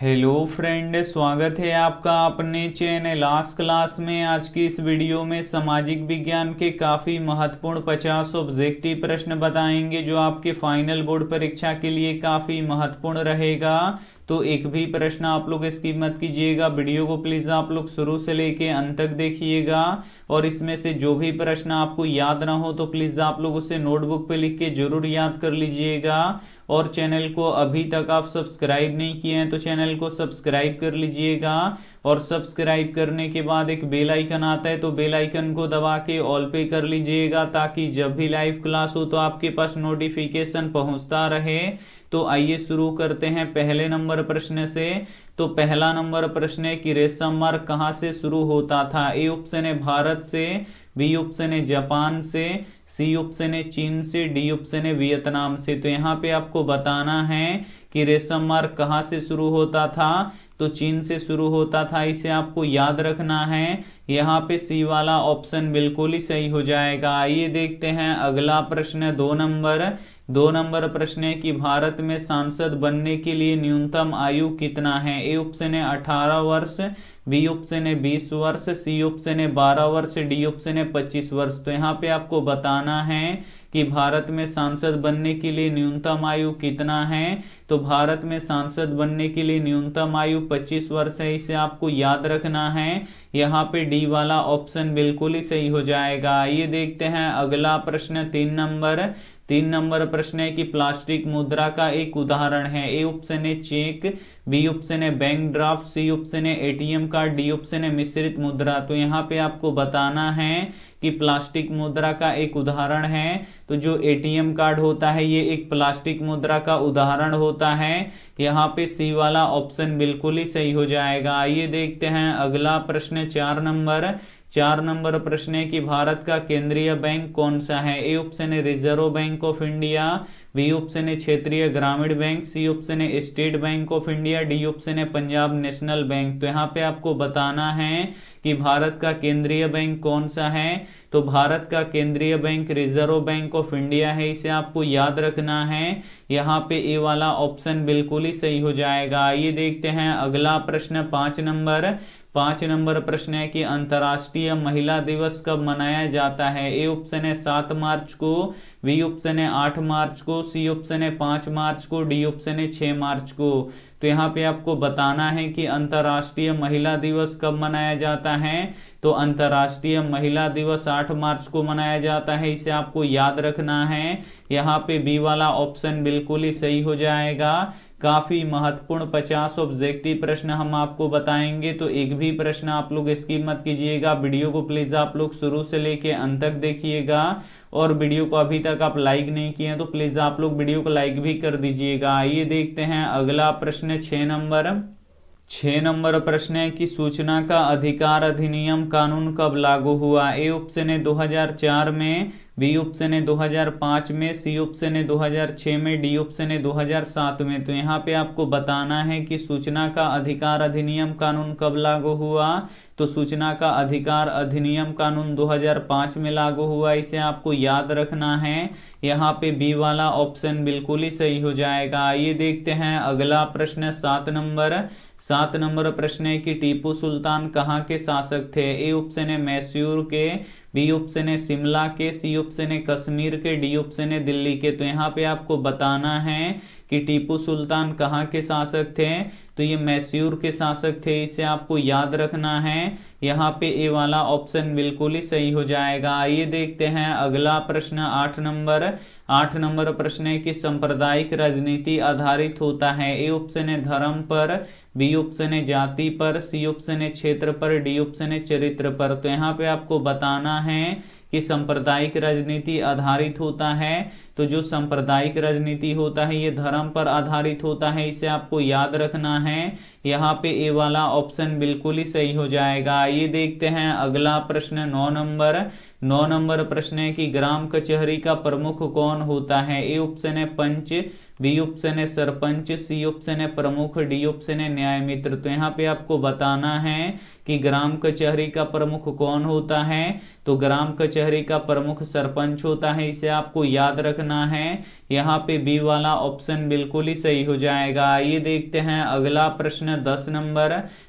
Hello friend, स्वागत है आपका अपने चैनल आज क्लास में। आज की इस वीडियो में सामाजिक विज्ञान के काफ़ी महत्वपूर्ण 50 ऑब्जेक्टिव प्रश्न बताएंगे जो आपके फाइनल बोर्ड परीक्षा के लिए काफ़ी महत्वपूर्ण रहेगा। तो एक भी प्रश्न आप लोग स्किप मत कीजिएगा, वीडियो को प्लीज़ आप लोग शुरू से लेके अंत तक देखिएगा। और इसमें से जो भी प्रश्न आपको याद ना हो तो प्लीज़ आप लोग उसे नोटबुक पे लिख के जरूर याद कर लीजिएगा। और चैनल को अभी तक आप सब्सक्राइब नहीं किए हैं तो चैनल को सब्सक्राइब कर लीजिएगा। और सब्सक्राइब करने के बाद एक बेल आइकन आता है तो बेल आइकन को दबा के ऑल पे कर लीजिएगा, ताकि जब भी लाइव क्लास हो तो आपके पास नोटिफिकेशन पहुंचता रहे। तो आइए शुरू करते हैं पहले नंबर प्रश्न से। तो पहला नंबर प्रश्न है कि रेशम मार्ग कहाँ से शुरू होता था। ए ऑप्शन है भारत से, बी ऑप्शन है जापान से, सी ऑप्शन है चीन से, डी ऑप्शन है वियतनाम से। तो यहाँ पे आपको बताना है कि रेशम मार्ग कहाँ से शुरू होता था। तो चीन से शुरू होता था, इसे आपको याद रखना है। यहाँ पे सी वाला ऑप्शन बिल्कुल ही सही हो जाएगा। आइए देखते हैं अगला प्रश्न, दो नंबर प्रश्न है कि भारत में सांसद बनने के लिए न्यूनतम आयु कितना है। ए ऑप्शन है 18 वर्ष, बी ऑप्शन है 20 वर्ष, सी ऑप्शन है 12 वर्ष, डी ऑप्शन है 25 वर्ष। तो यहाँ पे आपको बताना है कि भारत में सांसद बनने के लिए न्यूनतम आयु कितना है। तो भारत में सांसद बनने के लिए न्यूनतम आयु 25 वर्ष है, इसे आपको याद रखना है। यहाँ पे डी वाला ऑप्शन बिल्कुल ही सही हो जाएगा। आइए देखते हैं अगला प्रश्न, तीन नंबर प्रश्न है कि प्लास्टिक मुद्रा का एक उदाहरण है। ए ऑप्शन है चेक, बी ऑप्शन है बैंक ड्राफ्ट, सी ऑप्शन है एटीएम कार्ड, डी ऑप्शन है मिश्रित मुद्रा। तो यहाँ पे आपको बताना है कि प्लास्टिक मुद्रा का एक उदाहरण है। तो जो एटीएम कार्ड होता है ये एक प्लास्टिक मुद्रा का उदाहरण होता है। यहाँ पे सी वाला ऑप्शन बिल्कुल ही सही हो जाएगा। आइए देखते हैं अगला प्रश्न, चार नंबर प्रश्न है कि भारत का केंद्रीय बैंक कौन सा है। ए ऑप्शन है Reserve Bank of India, B option है क्षेत्रीय ग्रामीण बैंक, सी ऑप्शन है State Bank of India, D option है पंजाब नेशनल बैंक। तो यहाँ पे आपको बताना है कि भारत का केंद्रीय बैंक कौन सा है। तो भारत का केंद्रीय bank reserve Bank of India है, इसे आपको याद रखना है। यहाँ पे ए वाला ऑप्शन बिल्कुल ही सही हो जाएगा। आइए देखते हैं अगला प्रश्न, पांच नंबर प्रश्न है कि अंतर्राष्ट्रीय महिला दिवस कब मनाया जाता है। ए ऑप्शन है 7 मार्च को, बी ऑप्शन है 8 मार्च को, सी ऑप्शन है 5 मार्च को, डी ऑप्शन है 6 मार्च को। तो यहाँ पे आपको बताना है कि अंतर्राष्ट्रीय महिला दिवस कब मनाया जाता है। तो अंतर्राष्ट्रीय महिला दिवस 8 मार्च को मनाया जाता है, इसे आपको याद रखना है। यहाँ पे बी वाला ऑप्शन बिल्कुल ही सही हो जाएगा। काफी महत्वपूर्ण 50 ऑब्जेक्टिव प्रश्न हम आपको बताएंगे, तो एक भी प्रश्न आप लोग स्किप मत कीजिएगा। वीडियो को प्लीज आप लोग शुरू से लेके अंत तक देखिएगा। और वीडियो को अभी तक आप लाइक नहीं किए हैं तो प्लीज आप लोग वीडियो को लाइक भी कर दीजिएगा। आइए देखते हैं अगला प्रश्न, 6 नंबर प्रश्न है कि सूचना का अधिकार अधिनियम कानून कब लागू हुआ। ए ऑप्शन है 2004 में, बी ऑप्शन है 2005 में, सी ऑप्शन है 2006 में, डी ऑप्शन है 2007 में। तो यहाँ पे आपको बताना है कि सूचना का अधिकार अधिनियम कानून कब लागू हुआ। तो सूचना का अधिकार अधिनियम कानून 2005 में लागू हुआ, इसे आपको याद रखना है। यहाँ पे बी वाला ऑप्शन बिल्कुल ही सही हो जाएगा। आइए देखते हैं अगला प्रश्न, 7 नंबर प्रश्न है कि टीपू सुल्तान कहाँ के शासक थे। ए ऑप्शन है मैसूर के, बी ऑप्शन है शिमला के, सी ऑप्शन है कश्मीर के, डी ऑप्शन है दिल्ली के। तो यहाँ पे आपको बताना है कि टीपू सुल्तान कहाँ के शासक थे। तो ये मैसूर के शासक थे, इसे आपको याद रखना है। यहाँ पे ए वाला ऑप्शन बिल्कुल ही सही हो जाएगा। आइए देखते हैं अगला प्रश्न, 8 नंबर प्रश्न है कि सांप्रदायिक राजनीति आधारित होता है। ए ऑप्शन है धर्म पर, बी ऑप्शन है जाति पर, सी ऑप्शन है क्षेत्र पर, डी ऑप्शन है चरित्र पर। तो यहाँ पे आपको बताना है कि सांप्रदायिक राजनीति आधारित होता है। तो जो सांप्रदायिक राजनीति होता है ये धर्म पर आधारित होता है, इसे आपको याद रखना है। यहाँ पे ए वाला ऑप्शन बिल्कुल ही सही हो जाएगा। आइए देखते हैं अगला प्रश्न, 9 नंबर प्रश्न है कि ग्राम कचहरी का प्रमुख कौन होता है। ए ऑप्शन है पंच, बी ऑप्शन है सरपंच, सी ऑप्शन है प्रमुख, डी ऑप्शन है न्याय मित्र। तो यहाँ पे आपको बताना है कि ग्राम कचहरी का प्रमुख कौन होता है। तो ग्राम कचहरी का प्रमुख सरपंच होता है, इसे आपको याद रखना है। यहाँ पे बी वाला ऑप्शन बिल्कुल ही सही हो जाएगा। आइए देखते हैं अगला प्रश्न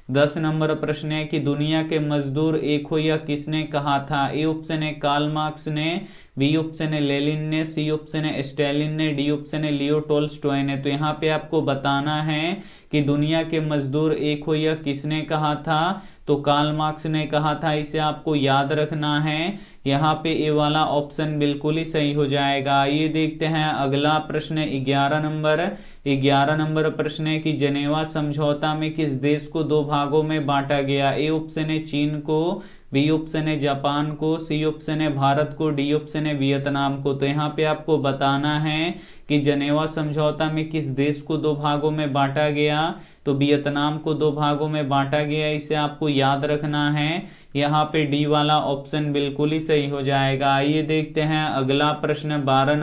10 नंबर प्रश्न है कि दुनिया के मजदूर एक हो यह किसने कहा था। ए ऑप्शन है कार्ल मार्क्स ने, बी ऑप्शन है लेनिन ने, सी ऑप्शन है स्टालिन ने, डी ऑप्शन है लियो टोल्स्टॉय ने। तो यहाँ पे आपको बताना है कि दुनिया के मजदूर एक हो यह किसने कहा था। तो कार्ल मार्क्स ने कहा था, इसे आपको याद रखना है। यहाँ पे ए वाला ऑप्शन बिल्कुल ही सही हो जाएगा। ये देखते हैं अगला प्रश्न 11 नंबर प्रश्न है कि जेनेवा समझौता में किस देश को दो भागों में बांटा गया। ए ऑप्शन है चीन को, बी ऑप्शन है जापान को, सी ऑप्शन है भारत को, डी ऑप्शन है वियतनाम को। तो यहाँ पे आपको बताना है कि जेनेवा समझौता में किस देश को दो भागों में बांटा गया। तो वियतनाम को दो भागों में बांटा गया, इसे आपको याद रखना है। यहाँ पे डी वाला ऑप्शन बिल्कुल ही सही हो जाएगा। आइए देखते हैं अगला प्रश्न 12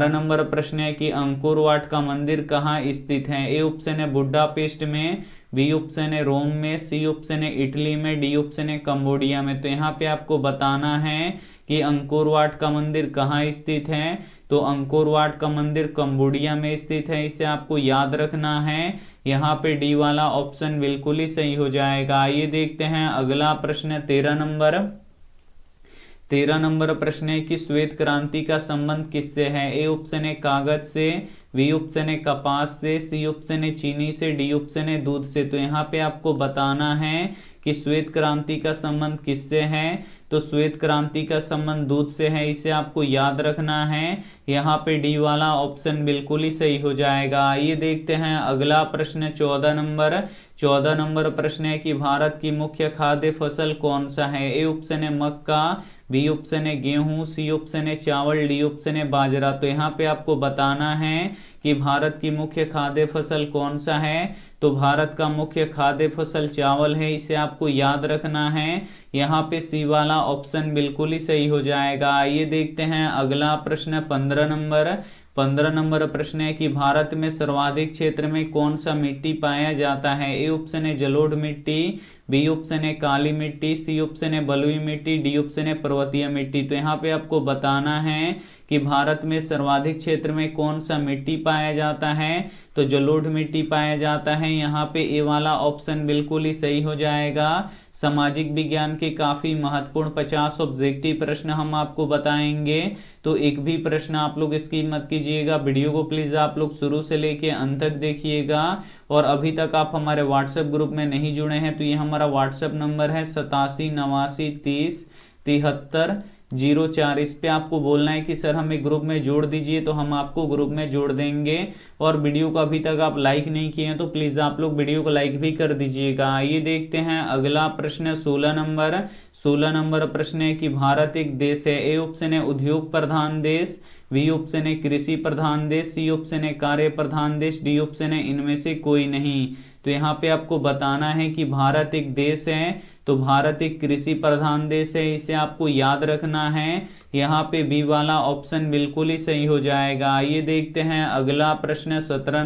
नंबर प्रश्न है कि अंकोर वाट का मंदिर कहाँ स्थित है। ए ऑप्शन है बुडापेस्ट में, बी ऑप्शन है रोम में, सी ऑप्शन है इटली में, डी ऑप्शन है कंबोडिया में। तो यहाँ पे आपको बताना है कि अंकोर वाट का मंदिर कहाँ स्थित है। तो अंकोर वाट का मंदिर कंबोडिया में स्थित है, इसे आपको याद रखना है। यहाँ पे डी वाला ऑप्शन बिल्कुल ही सही हो जाएगा। आइए देखते हैं अगला प्रश्न 13 नंबर प्रश्न है कि श्वेत क्रांति का संबंध किससे है। ए ऑप्शन है कागज से, बी ऑप्शन है कपास से, सी ऑप्शन है चीनी से, डी ऑप्शन है दूध से। तो यहाँ पे आपको बताना है कि श्वेत क्रांति का संबंध किससे है। तो श्वेत क्रांति का संबंध दूध से है, इसे आपको याद रखना है। यहाँ पे डी वाला ऑप्शन बिल्कुल ही सही हो जाएगा। आइए देखते हैं अगला प्रश्न 14 नंबर प्रश्न है कि भारत की मुख्य खाद्य फसल कौन सा है। ए ऑप्शन है मक्का, बी ऑप्शन है गेहूं, सी ऑप्शन है चावल, डी ऑप्शन है बाजरा। तो यहाँ पे आपको बताना है कि भारत की मुख्य खाद्य फसल कौन सा है। तो भारत का मुख्य खाद्य फसल चावल है, इसे आपको याद रखना है। यहाँ पे सी वाला ऑप्शन बिल्कुल ही सही हो जाएगा। आइए देखते हैं अगला प्रश्न 15 नंबर प्रश्न है कि भारत में सर्वाधिक क्षेत्र में कौन सा मिट्टी पाया जाता है। ए ऑप्शन है जलोढ़ मिट्टी, बी ऑप्शन है काली मिट्टी, सी ऑप्शन है बलुई मिट्टी, डी ऑप्शन है पर्वतीय मिट्टी। तो यहाँ पे आपको बताना है कि भारत में सर्वाधिक क्षेत्र में कौन सा मिट्टी पाया जाता है। तो जलोढ़ मिट्टी पाया जाता है। यहाँ पे ए वाला ऑप्शन बिल्कुल ही सही हो जाएगा। सामाजिक विज्ञान के काफी महत्वपूर्ण 50 ऑब्जेक्टिव प्रश्न हम आपको बताएंगे, तो एक भी प्रश्न आप लोग स्किप मत कीजिएगा। वीडियो को प्लीज आप लोग शुरू से लेके अंत तक देखिएगा। और अभी तक आप हमारे व्हाट्सएप ग्रुप में नहीं जुड़े हैं तो ये हमारा व्हाट्सएप नंबर है 8789307304। इस पे आपको बोलना है कि सर हमें ग्रुप में जोड़ दीजिए, तो हम आपको ग्रुप में जोड़ देंगे। और वीडियो को अभी तक आप लाइक नहीं किए हैं तो प्लीज आप लोग वीडियो को लाइक भी कर दीजिएगा। आइए देखते हैं अगला प्रश्न 16 नंबर प्रश्न है कि भारत एक देश है। ए ऑप्शन है उद्योग प्रधान देश, बी ऑप्शन है कृषि प्रधान देश, सी ऑप्शन है कार्य प्रधान देश, डी ऑप्शन है इनमें से कोई नहीं। तो यहाँ पे आपको बताना है कि भारत एक देश है। तो भारत एक कृषि प्रधान देश है, इसे आपको याद रखना है। यहाँ पे बी वाला ऑप्शन बिल्कुल ही सही हो जाएगा। आइए देखते हैं अगला प्रश्न 17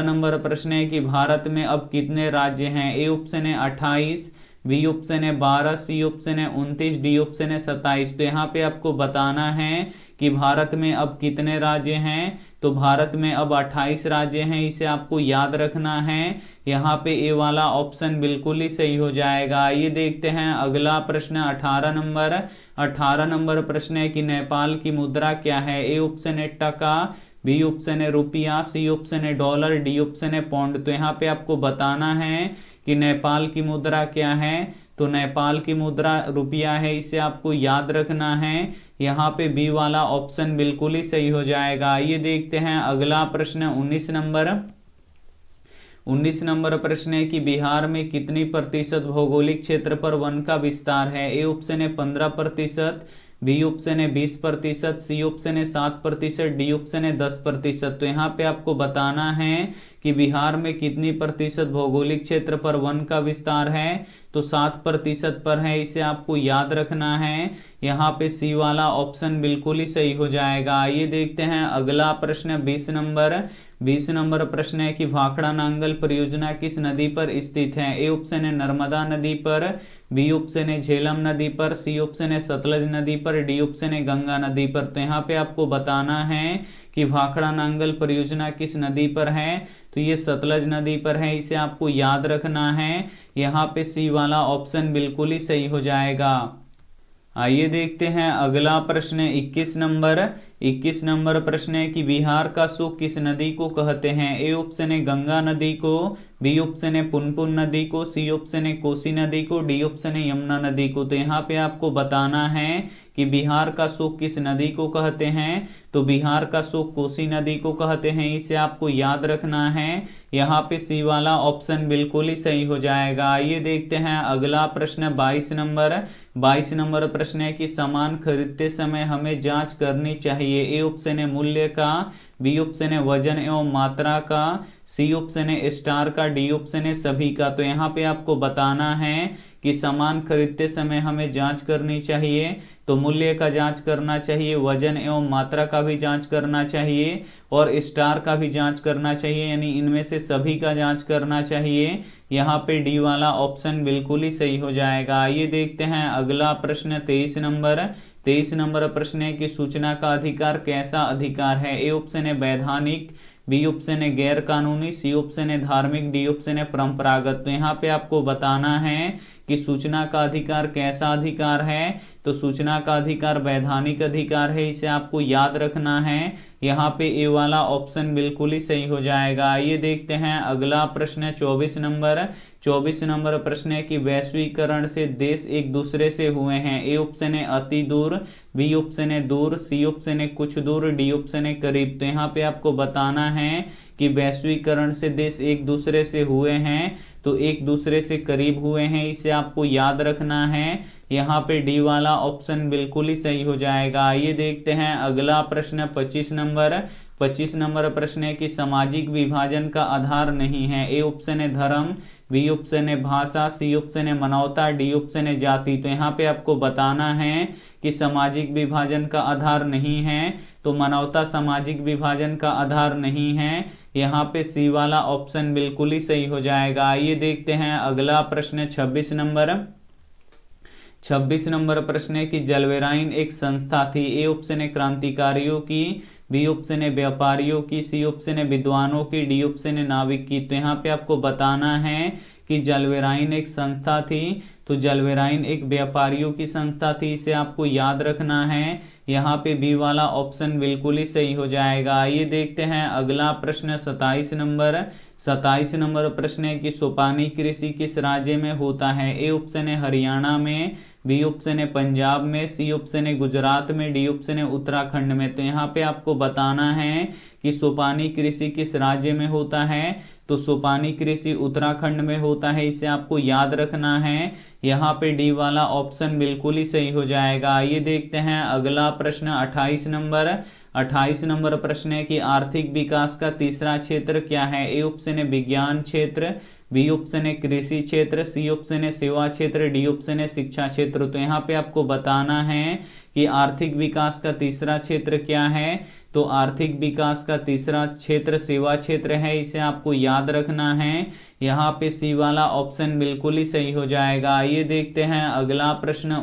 नंबर प्रश्न है कि भारत में अब कितने राज्य हैं। ए ऑप्शन है 28, बी ऑप्शन है 12, सी ऑप्शन है 29, डी ऑप्शन है 27। तो यहाँ पे आपको बताना है कि भारत में अब कितने राज्य हैं। तो भारत में अब 28 राज्य हैं, इसे आपको याद रखना है। यहाँ पे ए वाला ऑप्शन बिल्कुल ही सही हो जाएगा। आइए देखते हैं अगला प्रश्न 18 नंबर प्रश्न है कि नेपाल की मुद्रा क्या है। ए ऑप्शन है टका, बी ऑप्शन है रुपया, सी ऑप्शन है डॉलर, डी ऑप्शन है पौंड। तो यहाँ पे आपको बताना है कि नेपाल की मुद्रा क्या है। तो नेपाल की मुद्रा रुपया है, इसे आपको याद रखना है। यहाँ पे बी वाला ऑप्शन बिल्कुल ही सही हो जाएगा। आइए देखते हैं अगला प्रश्न 19 नंबर प्रश्न है कि बिहार में कितनी प्रतिशत भौगोलिक क्षेत्र पर वन का विस्तार है। ए ऑप्शन है 15%, बी ऑप्शन है 20%, सी ऑप्शन है 7%, डी ऑप्शन है 10%। तो यहाँ पे आपको बताना है कि बिहार में कितनी प्रतिशत भौगोलिक क्षेत्र पर वन का विस्तार है। तो 7% पर है, इसे आपको याद रखना है। यहाँ पे सी वाला ऑप्शन बिल्कुल ही सही हो जाएगा। आइए देखते हैं अगला प्रश्न 20 नंबर प्रश्न है कि भाखड़ा नांगल परियोजना किस नदी पर स्थित है। ए ऑप्शन है नर्मदा नदी पर, बी ऑप्शन है झेलम नदी पर, सी ऑप्शन है सतलज नदी पर, डी ऑप्शन है गंगा नदी पर। तो यहाँ पे आपको बताना है कि भाखड़ा नांगल परियोजना किस नदी पर है, तो ये सतलज नदी पर है, इसे आपको याद रखना है। यहाँ पे सी वाला ऑप्शन बिल्कुल ही सही हो जाएगा। आइए देखते हैं अगला प्रश्न 21 नंबर प्रश्न है कि बिहार का सुख किस नदी को कहते हैं। ए ऑप्शन है गंगा नदी को, बी ऑप्शन है पुनपुन नदी को, सी ऑप्शन है कोसी नदी को, डी ऑप्शन है यमुना नदी को। तो यहाँ पे आपको बताना है कि बिहार का सुख किस नदी को कहते हैं, तो बिहार का सुख कोसी नदी को कहते हैं, इसे आपको याद रखना है। यहाँ पे सी वाला ऑप्शन बिल्कुल ही सही हो जाएगा। आइए देखते हैं अगला प्रश्न 22 नंबर प्रश्न है कि सामान खरीदते समय हमें जांच करनी चाहिए। ए ऑप्शन है मूल्य का, बी ऑप्शन है वजन एवं मात्रा का, सी ऑप्शन है स्टार का, डी ऑप्शन है सभी का। तो यहाँ पे आपको बताना है कि सामान खरीदते समय हमें जांच करनी चाहिए, तो मूल्य का जांच करना चाहिए, वजन एवं मात्रा का भी जांच करना चाहिए और स्टार का भी जांच करना चाहिए, यानी इनमें से सभी का जांच करना चाहिए। यहाँ पे डी वाला ऑप्शन बिल्कुल ही सही हो जाएगा। आइए देखते हैं अगला प्रश्न 23 नंबर प्रश्न है कि सूचना का अधिकार कैसा अधिकार है। ए ऑप्शन है वैधानिक, बी ऑप्शन है गैर कानूनी, सी ऑप्शन है धार्मिक, डी ऑप्शन है परंपरागत। तो यहाँ पे आपको बताना है कि सूचना का अधिकार कैसा अधिकार है, तो सूचना का अधिकार वैधानिक अधिकार है, इसे आपको याद रखना है। यहाँ पे ए वाला ऑप्शन बिल्कुल ही सही हो जाएगा। आइए देखते हैं अगला प्रश्न 24 नंबर प्रश्न है कि वैश्वीकरण से देश एक दूसरे से हुए हैं। ए ऑप्शन है अति दूर, बी ऑप्शन है दूर, सी ऑप्शन है कुछ दूर, डी ऑप्शन है करीब। तो यहाँ पे आपको बताना है कि वैश्वीकरण से देश एक दूसरे से हुए हैं, तो एक दूसरे से करीब हुए हैं, इसे आपको याद रखना है। यहाँ पे डी वाला ऑप्शन बिल्कुल ही सही हो जाएगा। आइए देखते हैं अगला प्रश्न 25 नंबर प्रश्न है कि सामाजिक विभाजन का आधार नहीं है। ए ऑप्शन है धर्म, बी ऑप्शन है भाषा, सी ऑप्शन है मानवता, डी ऑप्शन है जाति। तो यहाँ पे आपको बताना है कि सामाजिक विभाजन का आधार नहीं है, तो मानवता सामाजिक विभाजन का आधार नहीं है। यहाँ पे सी वाला ऑप्शन बिल्कुल ही सही हो जाएगा। आइए देखते हैं अगला प्रश्न 26 नंबर प्रश्न है कि जलवेराइन एक संस्था थी। ए ऑप्शन है क्रांतिकारियों की, बी ऑप्शन है व्यापारियों की, सी ऑप्शन है विद्वानों की, डी ऑप्शन है नाविक की। तो यहाँ पे आपको बताना है कि जलवेराइन एक संस्था थी, तो जलवेराइन एक व्यापारियों की संस्था थी, इसे आपको याद रखना है। यहाँ पे बी वाला ऑप्शन बिल्कुल ही सही हो जाएगा। आइए देखते हैं अगला प्रश्न 27 नंबर प्रश्न है कि सोपानी कृषि किस राज्य में होता है। ए ऑप्शन है हरियाणा में, बी ऑप्शन है पंजाब में, सी ऑप्शन है गुजरात में, डी ऑप्शन है उत्तराखंड में। तो यहाँ पे आपको बताना है कि सोपानी कृषि किस राज्य में होता है, तो सोपानी कृषि उत्तराखंड में होता है, इसे आपको याद रखना है। यहाँ पे डी वाला ऑप्शन बिल्कुल ही सही हो जाएगा। आइए देखते हैं अगला प्रश्न 28 नंबर प्रश्न है कि आर्थिक विकास का तीसरा क्षेत्र क्या है। ए ऑप्शन है विज्ञान क्षेत्र, बी ऑप्शन है कृषि क्षेत्र, सी ऑप्शन है सेवा क्षेत्र, डी ऑप्शन है शिक्षा क्षेत्र। तो यहाँ पे आपको बताना है कि आर्थिक विकास का तीसरा क्षेत्र क्या है, तो आर्थिक विकास का तीसरा क्षेत्र सेवा क्षेत्र है, इसे आपको याद रखना है। यहाँ पे सी वाला ऑप्शन बिल्कुल ही सही हो जाएगा। आइए देखते हैं अगला प्रश्न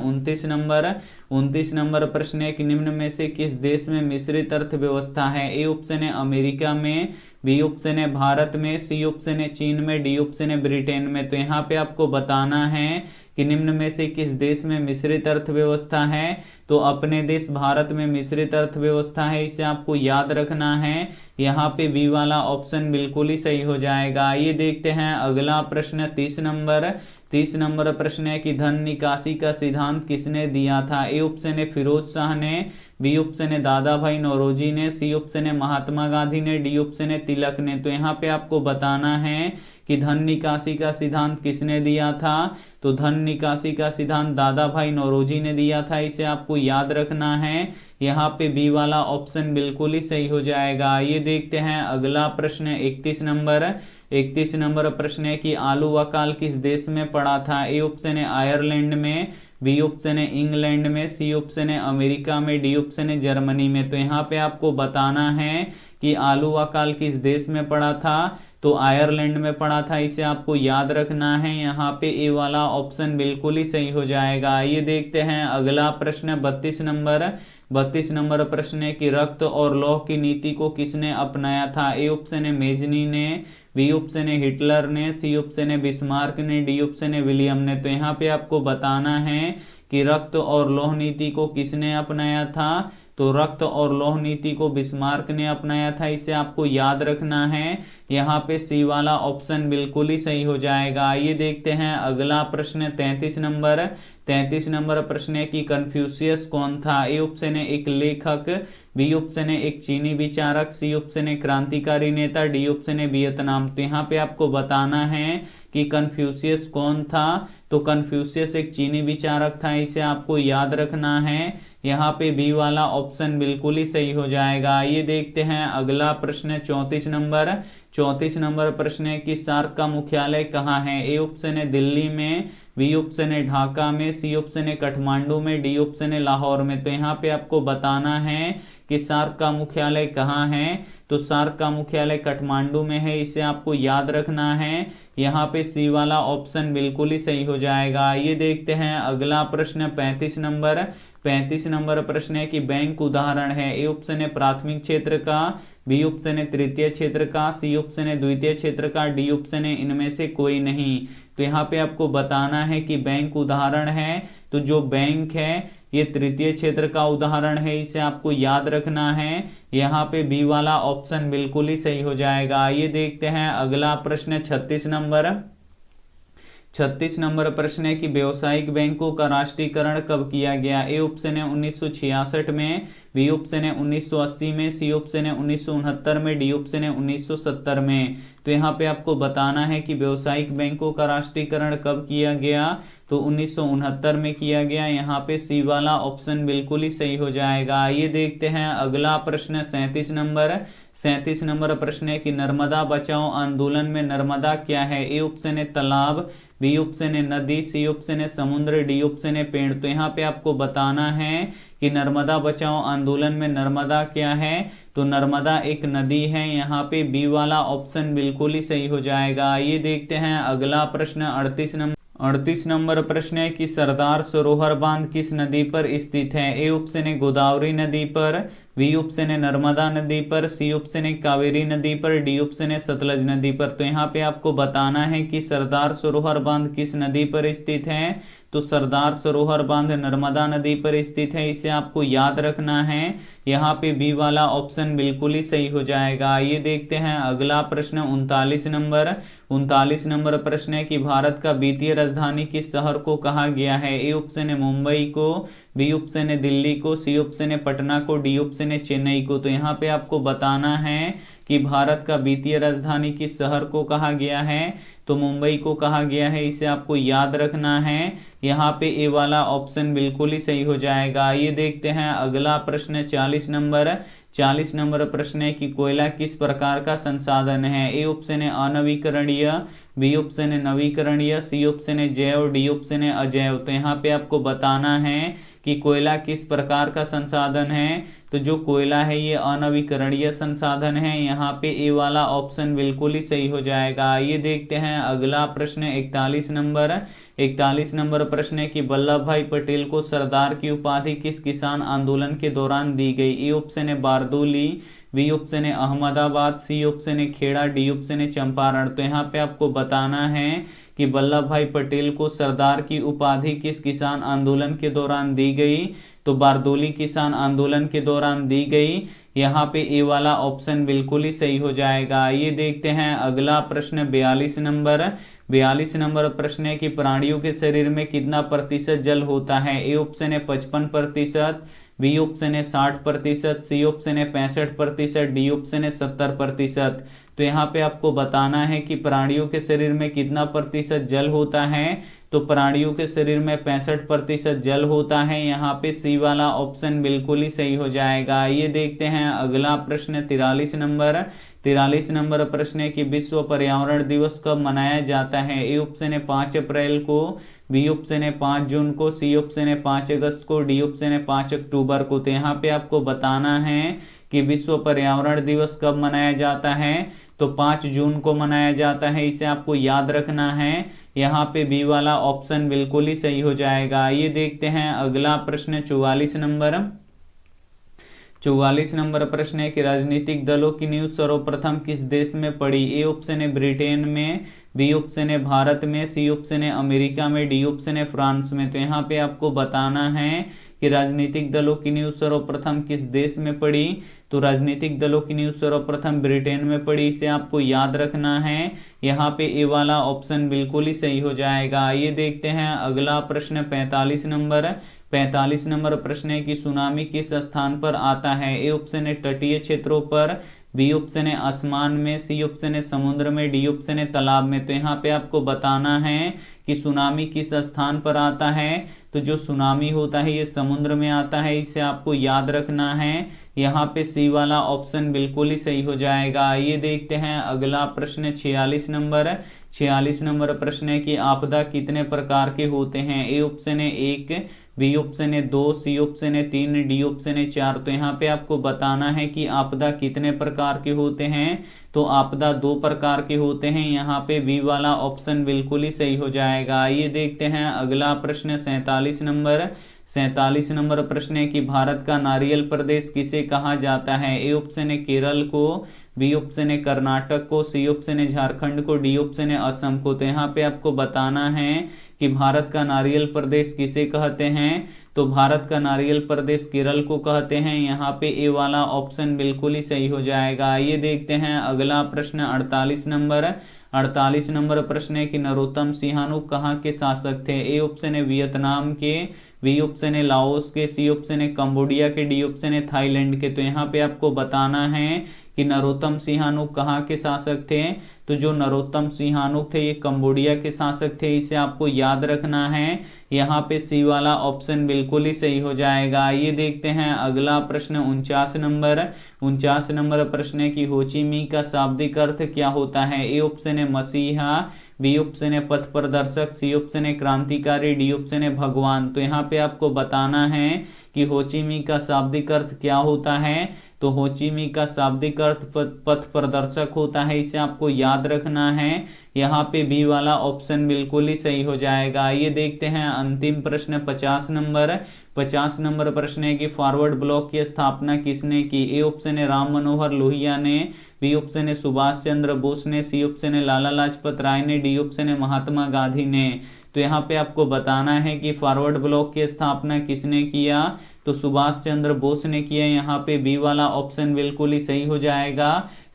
29 नंबर प्रश्न है कि निम्न में से किस देश में मिश्रित अर्थव्यवस्था है। ए ऑप्शन है अमेरिका में, बी ऑप्शन है भारत में, सी ऑप्शन है चीन में, डी ऑप्शन है ब्रिटेन में। तो यहाँ पे आपको बताना है कि निम्न में से किस देश में मिश्रित अर्थव्यवस्था है, तो अपने देश भारत में मिश्रित अर्थव्यवस्था है, इसे आपको याद रखना है। यहाँ पे बी वाला ऑप्शन बिल्कुल ही सही हो जाएगा। आइए देखते हैं अगला प्रश्न 30 नंबर प्रश्न है कि धन निकासी का सिद्धांत किसने दिया था। ए ऑप्शन है फिरोज शाह ने, बी ऑप्शन है दादा भाई नौरोजी ने, सी ऑप्शन है महात्मा गांधी ने, डी ऑप्शन है तिलक ने। तो यहाँ पे आपको बताना है कि धन निकासी का सिद्धांत किसने दिया था। तो धन निकासी का सिद्धांत दादा भाई नौरोजी ने दिया था, इसे आपको याद रखना है। यहाँ पे बी वाला ऑप्शन बिल्कुल ही सही हो जाएगा। ये देखते हैं अगला प्रश्न 31 नंबर। 31 नंबर प्रश्न है कि आलू अकाल किस देश में पड़ा था। ए ऑप्शन है आयरलैंड में, बी ऑप्शन है इंग्लैंड में, सी ऑप्शन है अमेरिका में, डी ऑप्शन है जर्मनी में। तो यहाँ पे आपको बताना है कि आलू अकाल किस देश में पड़ा था। तो आयरलैंड में पड़ा था, इसे आपको याद रखना है। यहाँ पे ए वाला ऑप्शन बिल्कुल ही सही हो जाएगा। ये देखते हैं अगला प्रश्न 32 नंबर। 32 नंबर प्रश्न है कि रक्त और लौह की नीति को किसने अपनाया था। ए ऑप्शन है मेजनी ने, बी ऑप्शन है हिटलर ने, सी ऑप्शन है बिस्मार्क ने, डी ऑप्शन है विलियम ने। तो यहाँ पे आपको बताना है कि रक्त और लौह नीति को किसने अपनाया था। तो रक्त और लौह नीति को बिस्मार्क ने अपनाया था, इसे आपको याद रखना है। यहाँ पे सी वाला ऑप्शन बिल्कुल ही सही हो जाएगा। आइए देखते हैं अगला प्रश्न 33 नंबर। 33 नंबर प्रश्न है कि कन्फ्यूशियस कौन था। ए ऑप्शन है एक लेखक, बी ऑप्शन है एक चीनी विचारक, सी ऑप्शन है क्रांतिकारी नेता, डी ऑप्शन है वियतनाम। तो यहाँ पे आपको बताना है कि कन्फ्यूशियस कौन था। तो कन्फ्यूशियस एक चीनी विचारक था, इसे आपको याद रखना है। यहाँ पे बी वाला ऑप्शन बिल्कुल ही सही हो जाएगा। ये देखते हैं अगला प्रश्न 34 नंबर। 34 नंबर प्रश्न है कि सार्क का मुख्यालय कहाँ है। ए ऑप्शन है दिल्ली में, बी ऑप्शन है ढाका में, सी ऑप्शन है काठमांडू में, डी ऑप्शन है लाहौर में। तो यहाँ पे आपको बताना है कि सार्क का मुख्यालय कहाँ है। तो सार्क का मुख्यालय काठमांडू में है, इसे आपको याद रखना है। यहाँ पे सी वाला ऑप्शन बिल्कुल ही सही हो जाएगा। ये देखते हैं अगला प्रश्न 35 नंबर। 35 नंबर प्रश्न है कि बैंक उदाहरण है। ए ऑप्शन है प्राथमिक क्षेत्र का, बी ऑप्शन है तृतीय क्षेत्र का, सी ऑप्शन है द्वितीय क्षेत्र का, डी ऑप्शन है इनमें से कोई नहीं। तो यहाँ पे आपको बताना है कि बैंक उदाहरण है। तो जो बैंक है ये तृतीय क्षेत्र का उदाहरण है, इसे आपको याद रखना है। यहाँ पे बी वाला ऑप्शन बिल्कुल ही सही हो जाएगा। ये देखते हैं अगला प्रश्न 36 नंबर। 36 नंबर प्रश्न है कि व्यावसायिक बैंकों का राष्ट्रीयकरण कब किया गया। ए ऑप्शन है 1966 में, बी ऑप्शन है 1980 में, सी ऑप्शन है 1969 में, डी ऑप्शन है 1970 में। तो यहाँ पे आपको बताना है कि व्यावसायिक बैंकों का राष्ट्रीयकरण कब किया गया। तो 1969 में किया गया। यहाँ पे सी वाला ऑप्शन बिल्कुल ही सही हो जाएगा। ये देखते हैं अगला प्रश्न 37 नंबर। 37 नंबर प्रश्न है कि नर्मदा बचाओ आंदोलन में नर्मदा क्या है। ए ऑप्शन है तालाब, बी ऑप्शन है नदी, सी ऑप्शन है समुद्र, डी ऑप्शन है पेड़। तो यहाँ पे आपको बताना है कि नर्मदा बचाओ आंदोलन में नर्मदा क्या है। तो नर्मदा एक नदी है। यहाँ पे बी वाला ऑप्शन बिल्कुल ही सही हो जाएगा। ये देखते हैं अगला प्रश्न 38 नंबर प्रश्न है कि सरदार सरोवर बांध किस नदी पर स्थित है। ए ऑप्शन है गोदावरी नदी पर, बी ऑप्शन है नर्मदा नदी पर, सी ऑप्शन है कावेरी नदी पर, डी ऑप्शन है सतलज नदी पर। तो यहाँ पे आपको बताना है कि सरदार सरोवर बांध किस नदी पर स्थित है। तो सरदार सरोवर बांध नर्मदा नदी पर स्थित है, इसे आपको याद रखना है। यहाँ पे बी वाला ऑप्शन बिल्कुल ही सही हो जाएगा। ये देखते हैं अगला प्रश्न 39 नंबर। 39 नंबर प्रश्न है कि भारत का वित्तीय राजधानी किस शहर को कहा गया है। ए ऑप्शन है मुंबई को, बी ऑप्शन है दिल्ली को, सी ऑप्शन है पटना को, डी ऑप्शन है चेन्नई को। तो यहाँ पे आपको बताना है कि भारत का वित्तीय राजधानी किस शहर को कहा गया है। तो मुंबई को कहा गया है, इसे आपको याद रखना है। यहाँ पे ए वाला ऑप्शन बिल्कुल ही सही हो जाएगा। ये देखते हैं अगला प्रश्न 40 नंबर। 40 नंबर प्रश्न है कि कोयला किस प्रकार का संसाधन है। ए ऑप्शन है अनवीकरणीय, बी ऑप्शन है नवीकरणीय, सी ऑप्शन है जैव, डी ऑप्शन है अजैव। तो यहाँ पे आपको बताना है कि कोयला किस प्रकार का संसाधन है। तो जो कोयला है ये अनवीकरणीय संसाधन है। यहाँ पे ए वाला ऑप्शन बिल्कुल ही सही हो जाएगा। ये देखते हैं अगला प्रश्न 41 नंबर। 41 नंबर प्रश्न है कि वल्लभ भाई पटेल को सरदार की उपाधि किस किसान आंदोलन के दौरान दी गई। ए ऑप्शन है बारदोली, बी ऑप्शन है अहमदाबाद, सी ऑप्शन है खेड़ा, डी ऑप्शन है चंपारण। तो यहाँ पे आपको बताना है कि वल्लभ भाई पटेल को सरदार की उपाधि किस किसान आंदोलन के दौरान दी गई। तो बारदोली किसान आंदोलन के दौरान दी गई। यहाँ पे ए वाला ऑप्शन बिल्कुल ही सही हो जाएगा। ये देखते हैं अगला प्रश्न 42 नंबर। 42 नंबर प्रश्न है कि प्राणियों के शरीर में कितना प्रतिशत जल होता है। ए ऑप्शन है 55%, बी ऑप्शन है 60%, सी ऑप्शन है 65%, डी ऑप्शन है 70%। तो यहाँ पे आपको बताना है कि प्राणियों के शरीर में कितना प्रतिशत जल होता है। तो प्राणियों के शरीर में 65% जल होता है। यहाँ पे सी वाला ऑप्शन बिल्कुल ही सही हो जाएगा। ये देखते हैं अगला प्रश्न 43 नंबर। 43 नंबर प्रश्न है कि विश्व पर्यावरण दिवस कब मनाया जाता है। ए ऑप्शन है 5 अप्रैल को, बी ऑप्शन है 5 जून को, सी ऑप्शन है 5 अगस्त को, डी ऑप्शन है 5 अक्टूबर को। तो यहाँ पे आपको बताना है कि विश्व पर्यावरण दिवस कब मनाया जाता है। तो 5 जून को मनाया जाता है, इसे आपको याद रखना है। यहाँ पे बी वाला ऑप्शन बिल्कुल ही सही हो जाएगा। ये देखते हैं अगला प्रश्न 44 नंबर। 44 नंबर प्रश्न है कि राजनीतिक दलों की नींव सर्वप्रथम किस देश में पड़ी। ए ऑप्शन है ब्रिटेन में, बी ऑप्शन है भारत में, सी ऑप्शन है अमेरिका में, डी ऑप्शन है फ्रांस में। तो यहाँ पे आपको बताना है कि राजनीतिक दलों की नींव सर्वप्रथम किस देश में पड़ी। तो राजनीतिक दलों की नींव सर्वप्रथम ब्रिटेन में पड़ी, इसे आपको याद रखना है। यहाँ पे ए वाला ऑप्शन बिल्कुल ही सही हो जाएगा। ये देखते हैं अगला प्रश्न 45 नंबर। 45 नंबर प्रश्न है कि सुनामी किस स्थान पर आता है। ए ऑप्शन है तटीय क्षेत्रों पर, बी ऑप्शन है आसमान में, सी ऑप्शन है समुद्र में, डी ऑप्शन है तालाब में। तो यहाँ पे आपको बताना है कि सुनामी किस स्थान पर आता है। तो जो सुनामी होता है ये समुद्र में आता है, इसे आपको याद रखना है। यहाँ पे सी वाला ऑप्शन बिल्कुल ही सही हो जाएगा। ये देखते हैं अगला प्रश्न 46 नंबर। 46 नंबर प्रश्न है कि आपदा कितने प्रकार के होते हैं। ए ऑप्शन है 1, बी ऑप्शन है 2, सी ऑप्शन है 3, डी ऑप्शन है 4। तो यहाँ पे आपको बताना है कि आपदा कितने प्रकार के होते हैं। तो आपदा 2 प्रकार के होते हैं। यहाँ पे बी वाला ऑप्शन बिल्कुल ही सही हो जाएगा। ये देखते हैं अगला प्रश्न 47 नंबर। 47 नंबर प्रश्न है कि भारत का नारियल प्रदेश किसे कहा जाता है। ए ऑप्शन है केरल को, बी ऑप्शन है कर्नाटक को, सी ऑप्शन है झारखंड को, डी ऑप्शन है असम को। तो यहाँ पे आपको बताना है कि भारत का नारियल प्रदेश किसे कहते हैं। तो भारत का नारियल प्रदेश केरल को कहते हैं। यहाँ पे ए वाला ऑप्शन बिल्कुल ही सही हो जाएगा। ये देखते हैं अगला प्रश्न 48 नंबर। 48 नंबर प्रश्न है कि नरोत्तम सिंहानुक कहाँ के शासक थे। ए ऑप्शन है वियतनाम के, बी ऑप्शन है लाओस के, सी ऑप्शन है कंबोडिया के, डी ऑप्शन है थाईलैंड के। तो यहाँ पे आपको बताना है कि नरोत्तम सिंहानुक कहाँ के शासक थे। तो जो नरोत्तम सिंहानुक थे ये कंबोडिया के शासक थे, इसे आपको याद रखना है। यहाँ पे सी वाला ऑप्शन बिल्कुल ही सही हो जाएगा। ये देखते हैं अगला प्रश्न 49 नंबर। 49 नंबर प्रश्न है कि होची मिन्ह का शाब्दिक अर्थ क्या होता है। ए ऑप्शन है मसीहा, बी ऑप्शन है पथ प्रदर्शक, सी ऑप्शन है क्रांतिकारी, डी ऑप्शन है भगवान। तो यहाँ पे आपको बताना है कि होची मिन्ह का शाब्दिक अर्थ क्या होता है। तो होची मिन्ह का शाब्दिक अर्थ पथ प्रदर्शक होता है, इसे आपको याद रखना है। यहाँ पे बी वाला ऑप्शन बिल्कुल ही सही हो जाएगा। ये देखते हैं अंतिम प्रश्न 50 नंबर। 50 नंबर प्रश्न है कि फॉरवर्ड ब्लॉक की स्थापना किसने की। ए ऑप्शन है राम मनोहर लोहिया ने, बी ऑप्शन है सुभाष चंद्र बोस ने, सी ऑप्शन है लाला लाजपत राय ने, डी ऑप्शन है महात्मा गांधी ने। तो यहाँ पे आपको बताना है कि फॉरवर्ड ब्लॉक की स्थापना किसने किया। तो सुभाष चंद्र बोस ने किया। यहाँ पे बी वाला ऑप्शन बिल्कुल ही सही हो जाएगा।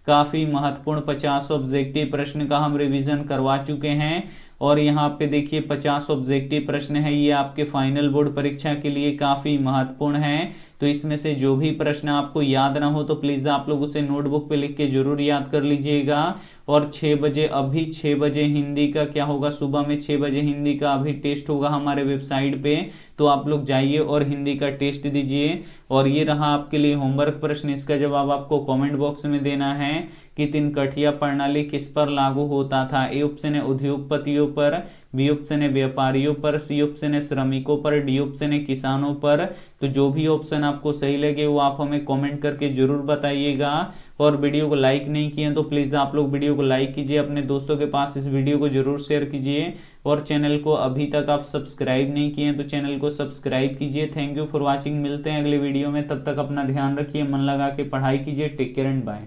काफी महत्वपूर्ण 50 ऑब्जेक्टिव प्रश्न का हम रिवीजन करवा चुके हैं। और यहाँ पे देखिए 50 ऑब्जेक्टिव प्रश्न है, ये आपके फाइनल बोर्ड परीक्षा के लिए काफी महत्वपूर्ण है। तो इसमें से जो भी प्रश्न आपको याद ना हो तो प्लीज आप लोग उसे नोटबुक पे लिख के जरूर याद कर लीजिएगा। और 6 बजे, अभी 6 बजे हिंदी का क्या होगा, सुबह में 6 बजे हिंदी का अभी टेस्ट होगा हमारे वेबसाइट पे। तो आप लोग जाइए और हिंदी का टेस्ट दीजिए। और ये रहा आपके लिए होमवर्क प्रश्न, इसका जवाब आपको कमेंट बॉक्स में देना है कि तिनकठिया प्रणाली किस पर लागू होता था। ए ऑप्शन है उद्योगपतियों पर, बी ऑप्शन है व्यापारियों पर, सी ऑप्शन है श्रमिकों पर, डी ऑप्शन है किसानों पर। तो जो भी ऑप्शन आपको सही लगे वो आप हमें कमेंट करके जरूर बताइएगा। और वीडियो को लाइक नहीं किए तो प्लीज आप लोग वीडियो को लाइक कीजिए, अपने दोस्तों के पास इस वीडियो को जरूर शेयर कीजिए। और चैनल को अभी तक आप सब्सक्राइब नहीं किए तो चैनल को सब्सक्राइब कीजिए। Thank you for watching. मिलते हैं अगले वीडियो में, तब तक अपना ध्यान रखिए, मन लगा के पढ़ाई कीजिए। Take care and bye.